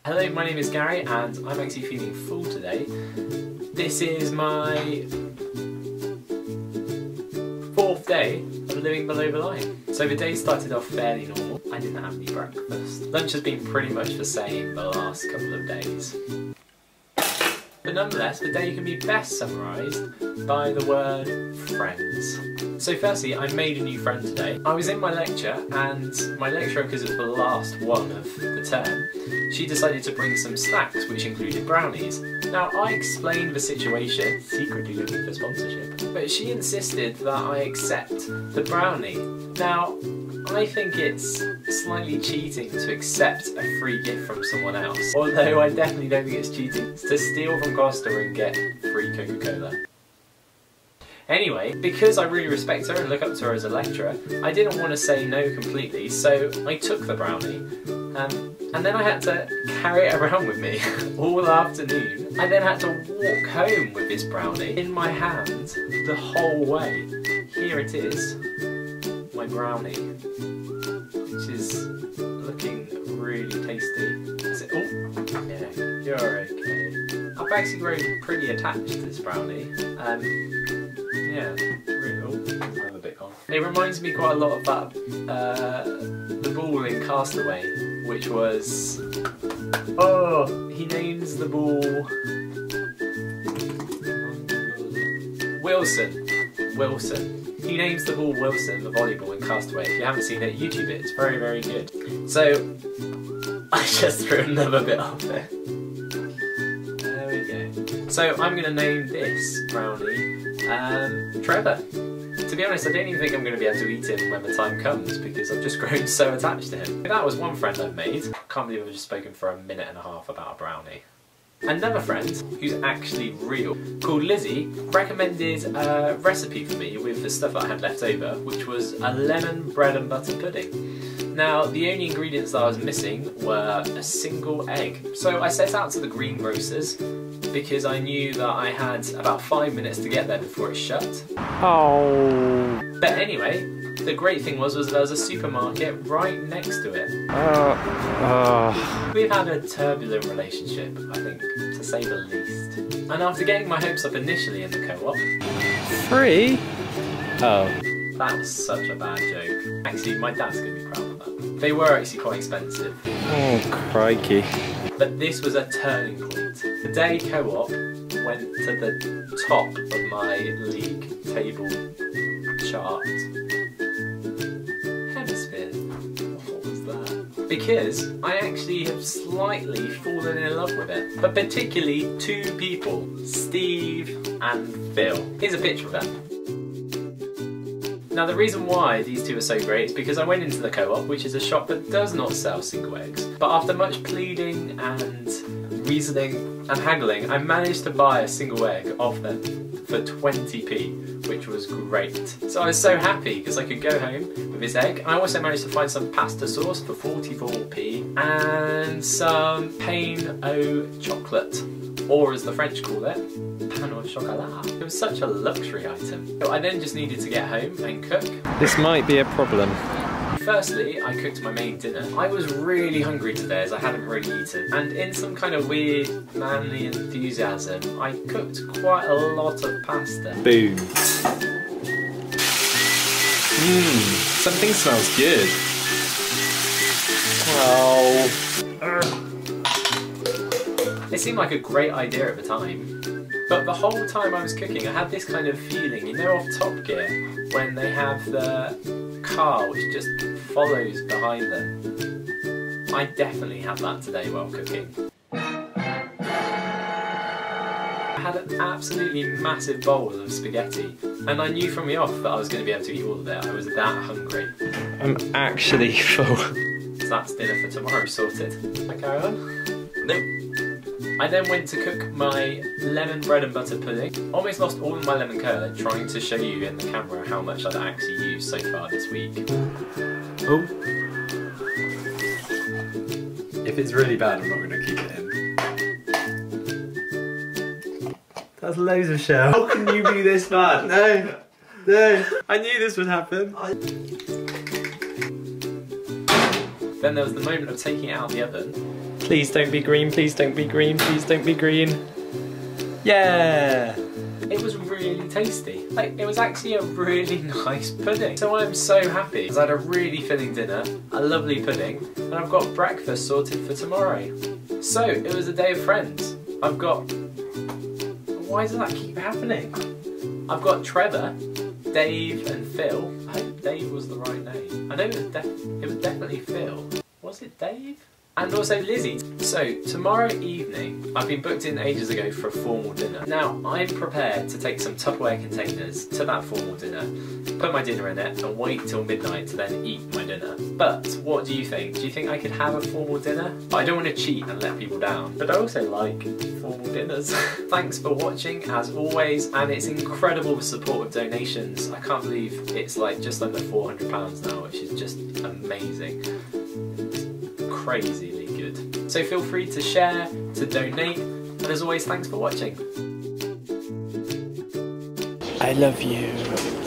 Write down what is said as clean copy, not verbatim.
Hello, my name is Gary and I'm actually feeling full today. This is my 4th day of living below the line. So the day started off fairly normal. I didn't have any breakfast. Lunch has been pretty much the same the last couple of days. But nonetheless, the day can be best summarised by the word friends. So firstly, I made a new friend today. I was in my lecture and my lecturer, because it was the last one of the term, she decided to bring some snacks which included brownies. Now I explained the situation, secretly looking for sponsorship, but she insisted that I accept the brownie. Now I think it's slightly cheating to accept a free gift from someone else, although I definitely don't think it's cheating to steal from Costa and get free Coca-Cola. Anyway, because I really respect her and look up to her as a lecturer, I didn't want to say no completely, so I took the brownie, and then I had to carry it around with me all afternoon. I then had to walk home with this brownie in my hand the whole way. Here it is, my brownie, which is looking really tasty. Oh, yeah, you're okay. I've actually grown pretty attached to this brownie. Yeah, really, I'm a bit gone. It reminds me quite a lot of that, the ball in Castaway, which was, oh, he names the ball Wilson. He names the ball Wilson, the volleyball in Castaway. If you haven't seen it, YouTube it, it's very, very good. So, I just threw another bit off there. There we go. So, I'm going to name this brownie Trevor. To be honest, I don't even think I'm going to be able to eat him when the time comes because I've just grown so attached to him. That was one friend I've made. Can't believe I've just spoken for 1.5 minutes about a brownie. Another friend, who's actually real, called Lizzie, recommended a recipe for me with the stuff that I had left over, which was a lemon bread and butter pudding. Now, the only ingredients that I was missing were a single egg. So I set out to the greengrocer's because I knew that I had about 5 minutes to get there before it shut. Oh. But anyway, the great thing was there was a supermarket right next to it. We've had a turbulent relationship, I think, to say the least. And after getting my hopes up initially in the co-op... Free? Oh. That was such a bad joke. Actually, my dad's going to be proud of that. They were actually quite expensive. Oh, crikey. But this was a turning point. The day co-op went to the top of my league table chart. Hemisphere. What was that? Because I actually have slightly fallen in love with it. But particularly 2 people, Steve and Phil. Here's a picture of them. Now the reason why these 2 are so great is because I went into the co-op, which is a shop that does not sell single eggs. But after much pleading and reasoning and haggling, I managed to buy a single egg off them for 20p, which was great. So I was so happy because I could go home with this egg. I also managed to find some pasta sauce for 44p and some pain au chocolate, or as the French call it, pain au chocolat. It was such a luxury item. So I then just needed to get home and cook. This might be a problem. Firstly, I cooked my main dinner. I was really hungry today as I hadn't really eaten, and in some kind of weird manly enthusiasm, I cooked quite a lot of pasta. Boom. Something smells good. Oh. It seemed like a great idea at the time, but the whole time I was cooking I had this kind of feeling, you know, off Top Gear, when they have the car which just follows behind them. I definitely had that today while cooking. I had an absolutely massive bowl of spaghetti, and I knew from the off that I was going to be able to eat all of it. I was that hungry. I'm actually full. So that's dinner for tomorrow sorted. I carry on? Nope. I then went to cook my lemon bread and butter pudding. Almost lost all of my lemon curd trying to show you in the camera how much I'd actually used so far this week. Oh. If it's really bad, I'm not going to keep it in. That's loads of shell. How can you be this bad? No. I knew this would happen. Then there was the moment of taking it out of the oven, Please don't be green, please don't be green, please don't be green. Yeah! It was really tasty. Like, it was actually a really nice pudding. So I'm so happy because I had a really filling dinner, a lovely pudding, and I've got breakfast sorted for tomorrow. So, it was a day of friends. I've got... Why does that keep happening? I've got Trevor, Dave and Phil. I hope Dave was the right name. I know it was definitely Phil. Was it Dave? And also Lizzie. So tomorrow evening, I've been booked in ages ago for a formal dinner. Now I'm prepared to take some Tupperware containers to that formal dinner, put my dinner in it and wait till midnight to then eat my dinner. But what do you think? Do you think I could have a formal dinner? I don't want to cheat and let people down, but I also like formal dinners. Thanks for watching as always, and it's incredible the support of donations. I can't believe it's like just under £400 now, which is just amazing. Crazily good. So feel free to share, to donate, and as always, thanks for watching. I love you.